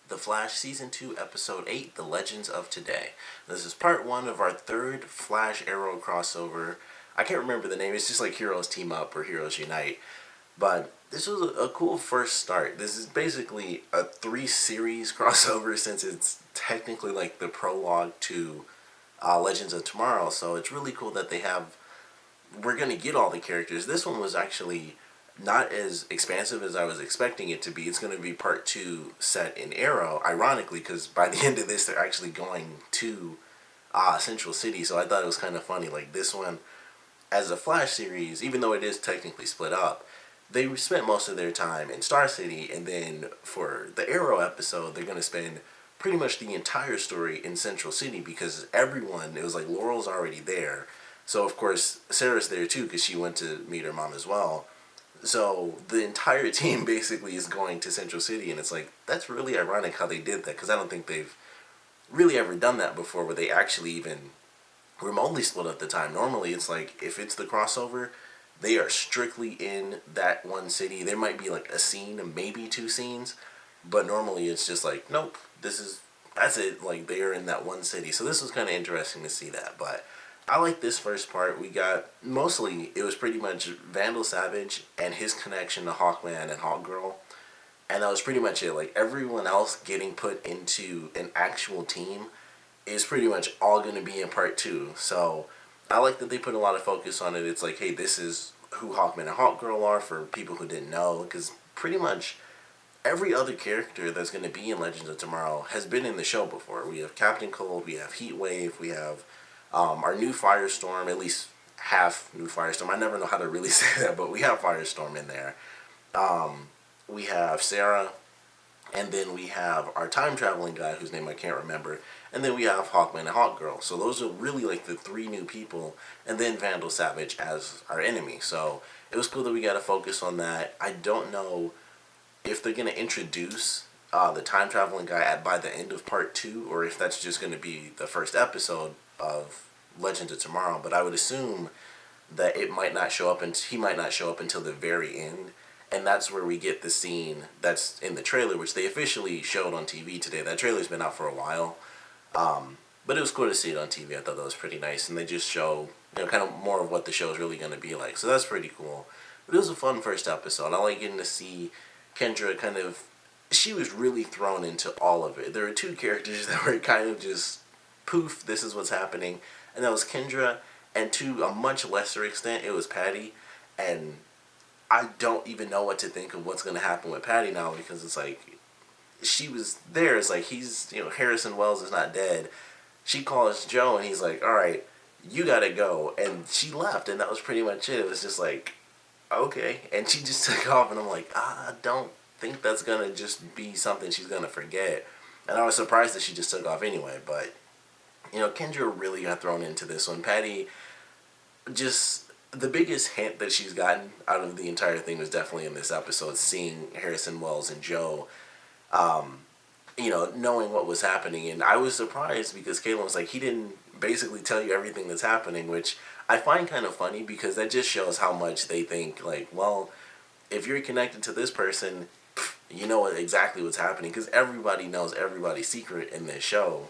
The Flash Season 2, Episode 8, The Legends of Today. This is part 1 of our third Flash Arrow crossover. I can't remember the name, it's just like Heroes Team Up or Heroes Unite. But this was a cool first start. This is basically a 3-series crossover since it's technically like the prologue to Legends of Tomorrow. So it's really cool that we're going to get all the characters. This one was actually not as expansive as I was expecting it to be. It's going to be part 2 set in Arrow, ironically, because by the end of this, they're actually going to Central City. So I thought it was kind of funny. Like this one, as a Flash series, even though it is technically split up, they spent most of their time in Star City, and then for the Arrow episode, they're going to spend pretty much the entire story in Central City because everyone, it was like Laurel's already there. So, of course, Sarah's there too because she went to meet her mom as well. So the entire team basically is going to Central City, and it's like, that's really ironic how they did that, because I don't think they've really ever done that before where they actually even remotely split up the time. Normally it's like, if it's the crossover, they are strictly in that one city. There might be like a scene, maybe 2 scenes, but normally it's just like, nope, that's it, like they are in that one city. So this was kind of interesting to see that, but I like this first part. We got, mostly, it was pretty much Vandal Savage and his connection to Hawkman and Hawkgirl. And that was pretty much it. Like, everyone else getting put into an actual team is pretty much all going to be in part 2. So, I like that they put a lot of focus on it. It's like, hey, this is who Hawkman and Hawkgirl are for people who didn't know. Because pretty much every other character that's going to be in Legends of Tomorrow has been in the show before. We have Captain Cold, we have Heatwave, we have our new Firestorm, at least half new Firestorm. I never know how to really say that, but we have Firestorm in there. We have Sarah, and then we have our time-traveling guy, whose name I can't remember, and then we have Hawkman and Hawkgirl. So those are really like the 3 new people, and then Vandal Savage as our enemy. So it was cool that we got to focus on that. I don't know if they're going to introduce the time-traveling guy by the end of part 2, or if that's just going to be the first episode of Legends of Tomorrow, but I would assume that he might not show up until the very end, and that's where we get the scene that's in the trailer, which they officially showed on TV today. That trailer's been out for a while, but it was cool to see it on TV. I thought that was pretty nice, and they just show, kind of more of what the show is really going to be like, so that's pretty cool. But it was a fun first episode. I like getting to see Kendra she was really thrown into all of it. There were 2 characters that were kind of just poof, this is what's happening. And that was Kendra, and to a much lesser extent, it was Patty. And I don't even know what to think of what's going to happen with Patty now, because it's like, she was there. It's like, Harrison Wells is not dead. She calls Joe, and he's like, alright, you gotta go. And she left, and that was pretty much it. It was just like, okay. And she just took off, and I'm like, I don't think that's going to just be something she's going to forget. And I was surprised that she just took off anyway, but Kendra really got thrown into this one. Patty, just the biggest hint that she's gotten out of the entire thing was definitely in this episode, seeing Harrison Wells and Joe, knowing what was happening. And I was surprised because Caitlin was like, he didn't basically tell you everything that's happening, which I find kind of funny because that just shows how much they think, like, well, if you're connected to this person, you know exactly what's happening, because everybody knows everybody's secret in this show.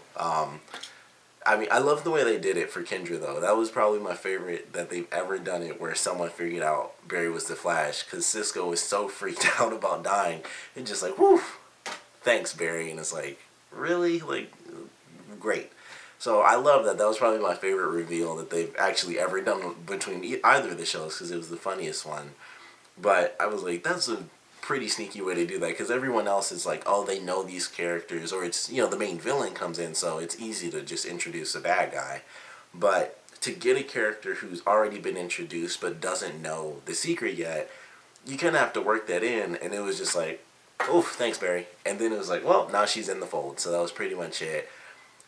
I love the way they did it for Kendra, though. That was probably my favorite that they've ever done it, where someone figured out Barry was the Flash, because Cisco was so freaked out about dying. And just like, whew, thanks, Barry. And it's like, really? Like, great. So I love that. That was probably my favorite reveal that they've actually ever done between either of the shows, because it was the funniest one. But I was like, that's a pretty sneaky way to do that, because everyone else is like, oh, they know these characters, or it's, the main villain comes in, so it's easy to just introduce a bad guy. But to get a character who's already been introduced but doesn't know the secret yet, you kind of have to work that in. And it was just like, oh, thanks, Barry. And then it was like, well, now she's in the fold. So that was pretty much it.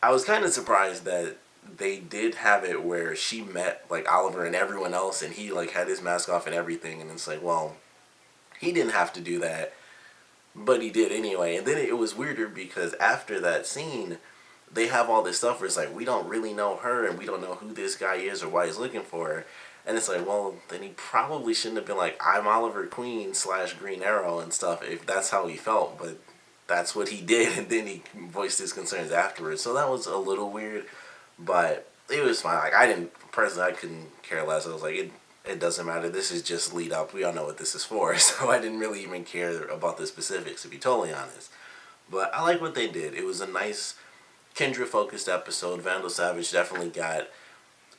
I was kind of surprised that they did have it where she met like Oliver and everyone else, and he like had his mask off and everything, and it's like, well, he didn't have to do that, but he did anyway. And then it was weirder because after that scene, they have all this stuff where it's like, we don't really know her, and we don't know who this guy is or why he's looking for her. And it's like, well, then he probably shouldn't have been like, I'm Oliver Queen / Green Arrow and stuff, if that's how he felt. But that's what he did, and then he voiced his concerns afterwards. So that was a little weird, but it was fine. Like, I didn't personally, I couldn't care less. I was like, it doesn't matter. This is just lead up. We all know what this is for. So I didn't really even care about the specifics, to be totally honest. But I like what they did. It was a nice Kendra focused episode. Vandal Savage definitely got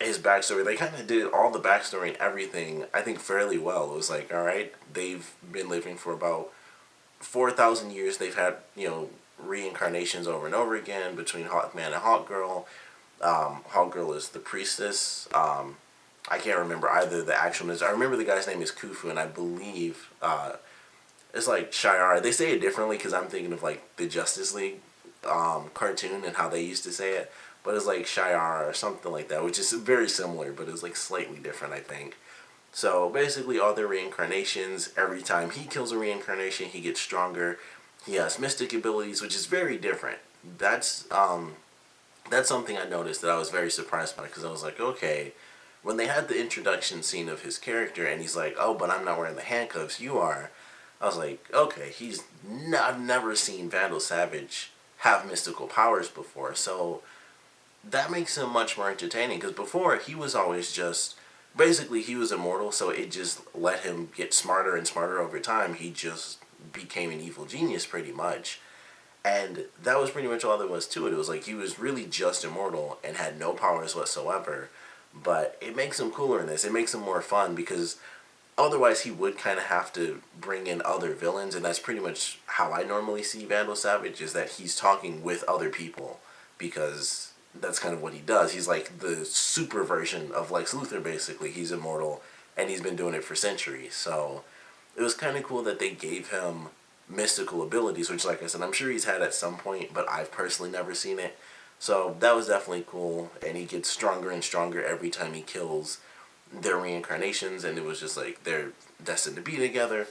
his backstory. They kind of did all the backstory and everything, I think, fairly well. It was like, all right, they've been living for about 4,000 years. They've had, reincarnations over and over again between Hawkman and Hawkgirl. Hawkgirl is the priestess. I can't remember either the actual names. I remember the guy's name is Khufu, and I believe it's like Shi'ar. They say it differently because I'm thinking of like the Justice League cartoon and how they used to say it. But it's like Shi'ar or something like that, which is very similar, but it's like slightly different, I think. So basically, all their reincarnations, every time he kills a reincarnation, he gets stronger. He has mystic abilities, which is very different. That's something I noticed that I was very surprised by, because I was like, okay, when they had the introduction scene of his character and he's like, oh, but I'm not wearing the handcuffs, you are. I was like, okay, I've never seen Vandal Savage have mystical powers before, so that makes him much more entertaining, because before he was always just, basically he was immortal, so it just let him get smarter and smarter over time. He just became an evil genius pretty much. And that was pretty much all there was to it. It was like he was really just immortal and had no powers whatsoever. But it makes him cooler in this. It makes him more fun, because otherwise he would kind of have to bring in other villains. And that's pretty much how I normally see Vandal Savage, is that he's talking with other people, because that's kind of what he does. He's like the super version of Lex Luthor, basically. He's immortal, and he's been doing it for centuries. So it was kind of cool that they gave him mystical abilities, which, like I said, I'm sure he's had at some point, but I've personally never seen it. So that was definitely cool, and he gets stronger and stronger every time he kills their reincarnations, and it was just like they're destined to be together.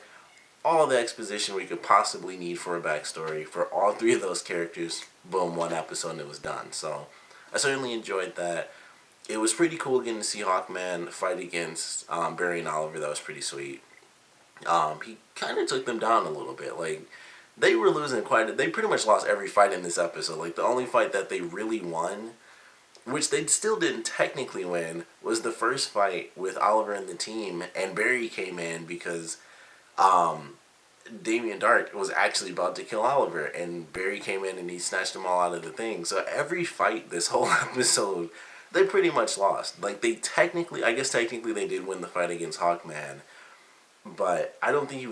All the exposition we could possibly need for a backstory for all three of those characters, boom, one episode and it was done. So I certainly enjoyed that. It was pretty cool getting to see Hawkman fight against Barry and Oliver. That was pretty sweet. He kind of took them down a little bit. Like, they were losing they pretty much lost every fight in this episode. Like, the only fight that they really won, which they still didn't technically win, was the first fight with Oliver and the team, and Barry came in because Damien Dark was actually about to kill Oliver, and Barry came in and he snatched them all out of the thing. So every fight this whole episode, they pretty much lost. Like, I guess technically they did win the fight against Hawkman, but I don't think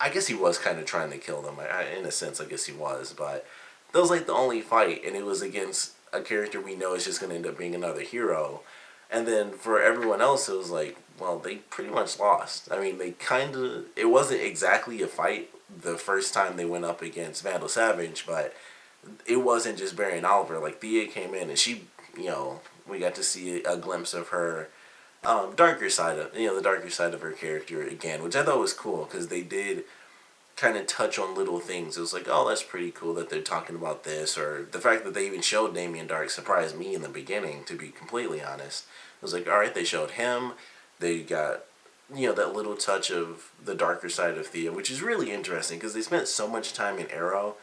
I guess he was kind of trying to kill them. In a sense, I guess he was, but that was like the only fight, and it was against a character we know is just going to end up being another hero. And then for everyone else, it was like, well, they pretty much lost. I mean, it wasn't exactly a fight the first time they went up against Vandal Savage, but it wasn't just Barry and Oliver. Like, Thea came in and she, we got to see a glimpse of her the darker side of her character again, which I thought was cool, because they did kind of touch on little things. It was like, oh, that's pretty cool that they're talking about this, or the fact that they even showed Damien Dark surprised me in the beginning, to be completely honest. It was like, all right, they showed him, they got, that little touch of the darker side of Thea, which is really interesting, because they spent so much time in Arrow.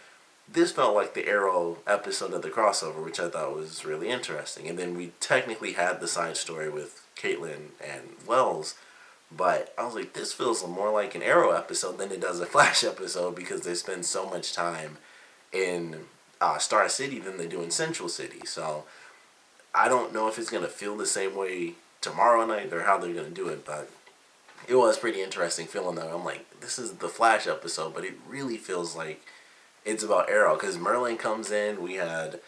This felt like the Arrow episode of the crossover, which I thought was really interesting. And then we technically had the side story with Caitlin and Wells, but I was like, this feels more like an Arrow episode than it does a Flash episode, because they spend so much time in Star City than they do in Central City. So I don't know if it's going to feel the same way tomorrow night or how they're going to do it, but it was pretty interesting feeling that. I'm like, this is the Flash episode, but it really feels like it's about Arrow, because Merlin comes in. We had,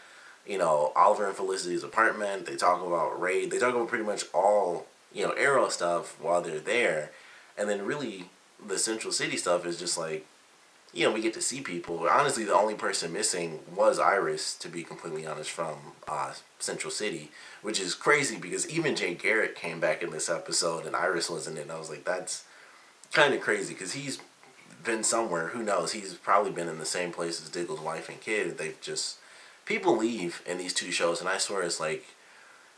Oliver and Felicity's apartment. They talk about Raid. They talk about pretty much all, Arrow stuff while they're there. And then really the Central City stuff is just like, we get to see people. Honestly, the only person missing was Iris, to be completely honest, from Central City, which is crazy, because even Jay Garrett came back in this episode and Iris wasn't in it. I was like, that's kind of crazy, because he's been somewhere. Who knows? He's probably been in the same place as Diggle's wife and kid. People leave in these two shows, and I swear it's like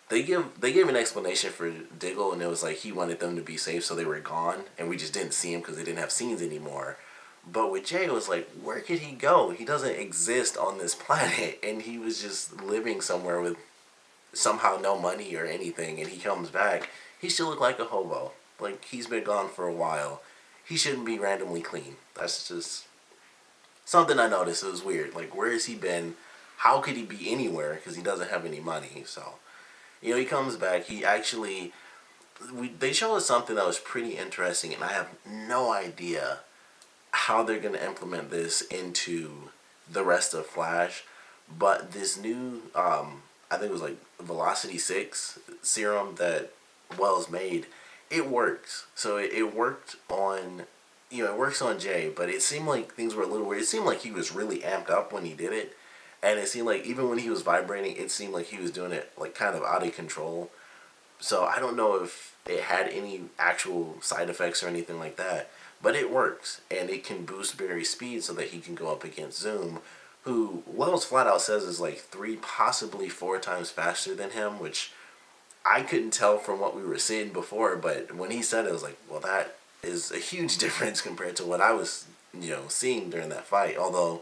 they gave an explanation for Diggle, and it was like he wanted them to be safe, so they were gone, and we just didn't see him because they didn't have scenes anymore. But with Jay, it was like, where could he go? He doesn't exist on this planet, and he was just living somewhere with somehow no money or anything, and he comes back. He still look like a hobo. Like, he's been gone for a while. He shouldn't be randomly clean. That's just something I noticed. It was weird. Like, where has he been? How could he be anywhere? Because he doesn't have any money. So, he comes back. He actually, they show us something that was pretty interesting, and I have no idea how they're going to implement this into the rest of Flash. But this new, I think it was like Velocity 6 serum that Wells made, it works. So it worked on, it works on Jay, but it seemed like things were a little weird. It seemed like he was really amped up when he did it. And it seemed like even when he was vibrating, it seemed like he was doing it like kind of out of control. So I don't know if it had any actual side effects or anything like that. But it works, and it can boost Barry's speed so that he can go up against Zoom, who Wells flat out says is like 3, possibly 4 times faster than him, which I couldn't tell from what we were seeing before, but when he said it, I was like, well, that is a huge difference compared to what I was, seeing during that fight. Although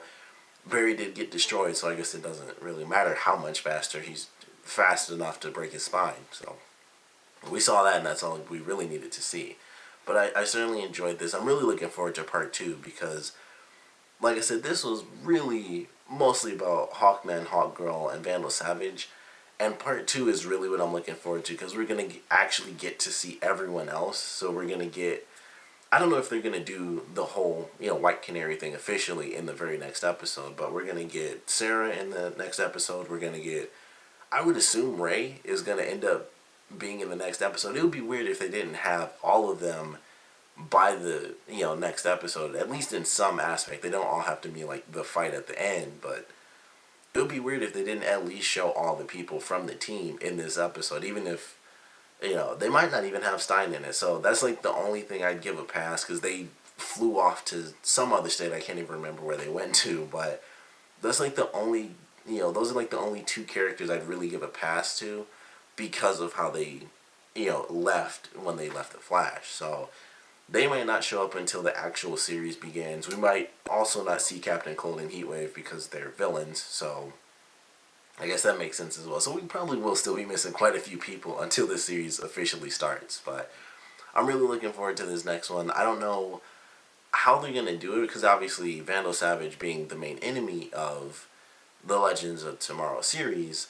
Barry did get destroyed, so I guess it doesn't really matter how much faster. He's fast enough to break his spine, so we saw that, and that's all we really needed to see. But I certainly enjoyed this. I'm really looking forward to part 2 because, like I said, this was really mostly about Hawkman, Hawkgirl, and Vandal Savage. And part 2 is really what I'm looking forward to because we're going to actually get to see everyone else. So we're going to get, I don't know if they're going to do the whole, White Canary thing officially in the very next episode, but we're going to get Sarah in the next episode. We're going to get, I would assume Ray is going to end up being in the next episode. It would be weird if they didn't have all of them by the next episode, at least in some aspect. They don't all have to be like the fight at the end, but it would be weird if they didn't at least show all the people from the team in this episode, even if they might not even have Stein in it. So that's like the only thing I'd give a pass, because they flew off to some other state. I can't even remember where they went to, but that's like the only those are like the only 2 characters I'd really give a pass to, because of how they, left when they left the Flash. So they might not show up until the actual series begins. We might also not see Captain Cold and Heatwave because they're villains. So I guess that makes sense as well. So we probably will still be missing quite a few people until the series officially starts. But I'm really looking forward to this next one. I don't know how they're going to do it, because obviously Vandal Savage being the main enemy of the Legends of Tomorrow series,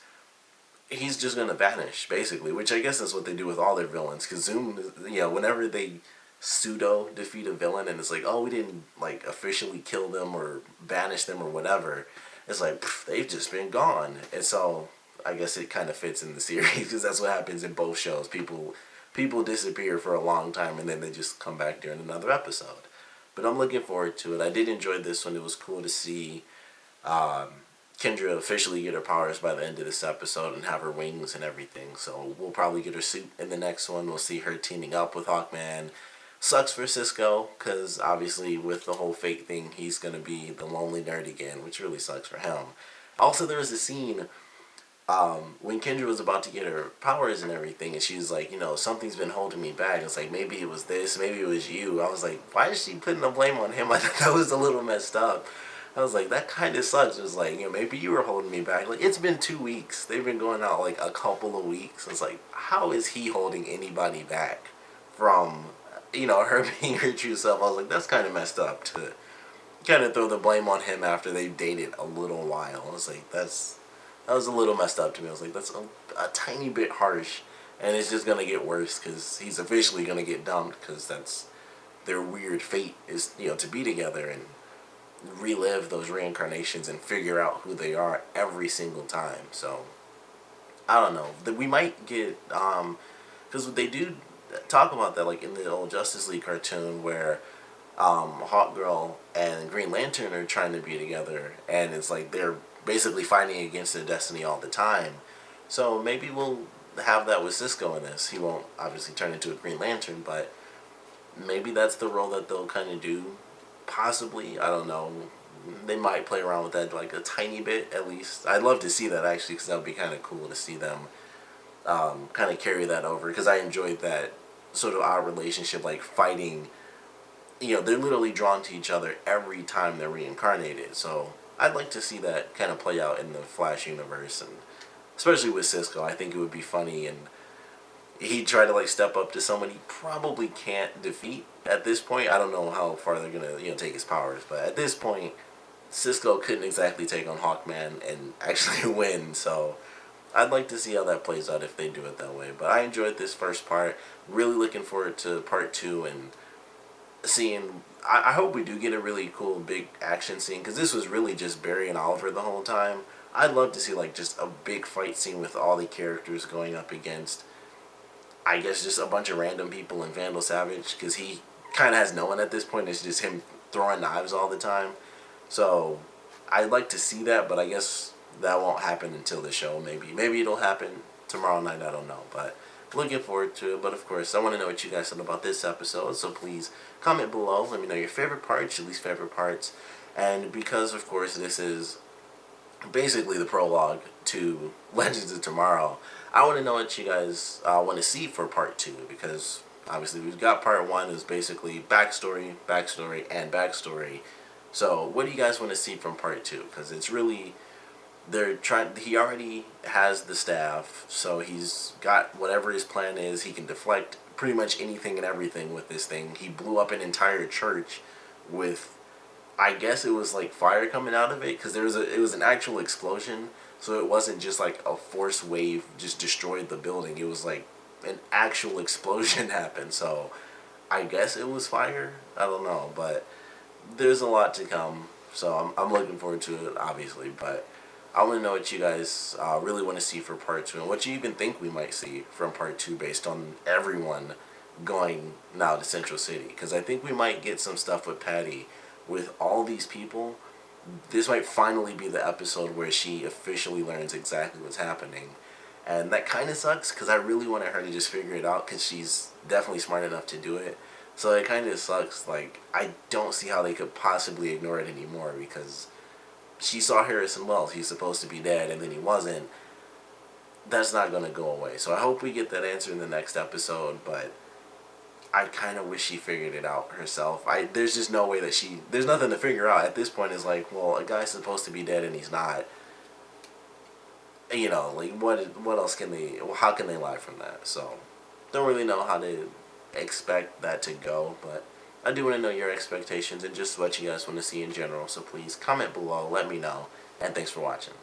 he's just going to vanish, basically, which I guess is what they do with all their villains, because Zoom, whenever they pseudo defeat a villain and it's like, oh, we didn't like officially kill them or banish them or whatever, it's like, they've just been gone. And so I guess it kind of fits in the series, because that's what happens in both shows. People disappear for a long time and then they just come back during another episode. But I'm looking forward to it. I did enjoy this one. It was cool to see Kendra officially get her powers by the end of this episode and have her wings and everything. So we'll probably get her suit in the next one. We'll see her teaming up with Hawkman. Sucks for Cisco, because obviously with the whole fate thing, he's going to be the lonely nerd again, which really sucks for him. Also, there was a scene when Kendra was about to get her powers and everything, and she was like, something's been holding me back. It's like, maybe it was this, maybe it was you. I was like, why is she putting the blame on him? I thought that was a little messed up. I was like, that kind of sucks. It was like, maybe you were holding me back. Like, it's been 2 weeks. They've been going out like a couple of weeks. It's like, how is he holding anybody back from, her being her true self? I was like, that's kind of messed up to kind of throw the blame on him after they've dated a little while. I was like, that was a little messed up to me. I was like, that's a tiny bit harsh. And it's just going to get worse, because he's officially going to get dumped, because that's their weird fate, is, to be together and relive those reincarnations and figure out who they are every single time. So I don't know, that we might get because they do talk about that, like in the old Justice League cartoon, where Hawkgirl and Green Lantern are trying to be together, and it's like they're basically fighting against their destiny all the time. So maybe we'll have that with Cisco in this. He won't obviously turn into a Green Lantern, but maybe that's the role that they'll kind of do. Possibly, I don't know. They might play around with that like a tiny bit, at least. I'd love to see that, actually, because that would be kind of cool to see them kind of carry that over, because I enjoyed that sort of odd relationship, like fighting they're literally drawn to each other every time they're reincarnated. So I'd like to see that kind of play out in the Flash universe, and especially with Cisco. I think it would be funny, and he'd try to like step up to someone he probably can't defeat at this point. I don't know how far they're gonna take his powers, but at this point, Cisco couldn't exactly take on Hawkman and actually win. So I'd like to see how that plays out if they do it that way. But I enjoyed this first part. Really looking forward to part 2 and seeing. I hope we do get a really cool big action scene, because this was really just Barry and Oliver the whole time. I'd love to see like just a big fight scene with all the characters going up against, I guess, just a bunch of random people in Vandal Savage, because he kind of has no one at this point. It's just him throwing knives all the time. So I'd like to see that, but I guess that won't happen until the show. Maybe it'll happen tomorrow night. I don't know, but looking forward to it. But of course, I want to know what you guys thought about this episode. So please comment below. Let me know your favorite parts, your least favorite parts, and because of course this is basically the prologue to Legends of Tomorrow, I want to know what you guys want to see for part 2, because obviously we've got part 1 is basically backstory, and backstory. So what do you guys want to see from part 2? Because it's really, he already has the staff, so he's got whatever his plan is. He can deflect pretty much anything and everything with this thing. He blew up an entire church with, I guess it was like fire coming out of it, because it was an actual explosion. So it wasn't just like a force wave just destroyed the building. It was like an actual explosion happened. So I guess it was fire. I don't know, but there's a lot to come. So I'm looking forward to it, obviously. But I want to know what you guys really want to see for part 2, and what you even think we might see from part 2 based on everyone going now to Central City. Because I think we might get some stuff with Patty. With all these people, this might finally be the episode where she officially learns exactly what's happening. And that kind of sucks, because I really wanted her to just figure it out, because she's definitely smart enough to do it. So it kind of sucks. Like, I don't see how they could possibly ignore it anymore, because she saw Harrison Wells. He's supposed to be dead, and then he wasn't. That's not going to go away. So I hope we get that answer in the next episode, but I kind of wish she figured it out herself. There's just no way that there's nothing to figure out. At this point, it's like, well, a guy's supposed to be dead and he's not. Like, what else how can they lie from that? So, don't really know how to expect that to go, but I do want to know your expectations and just what you guys want to see in general. So please comment below, let me know, and thanks for watching.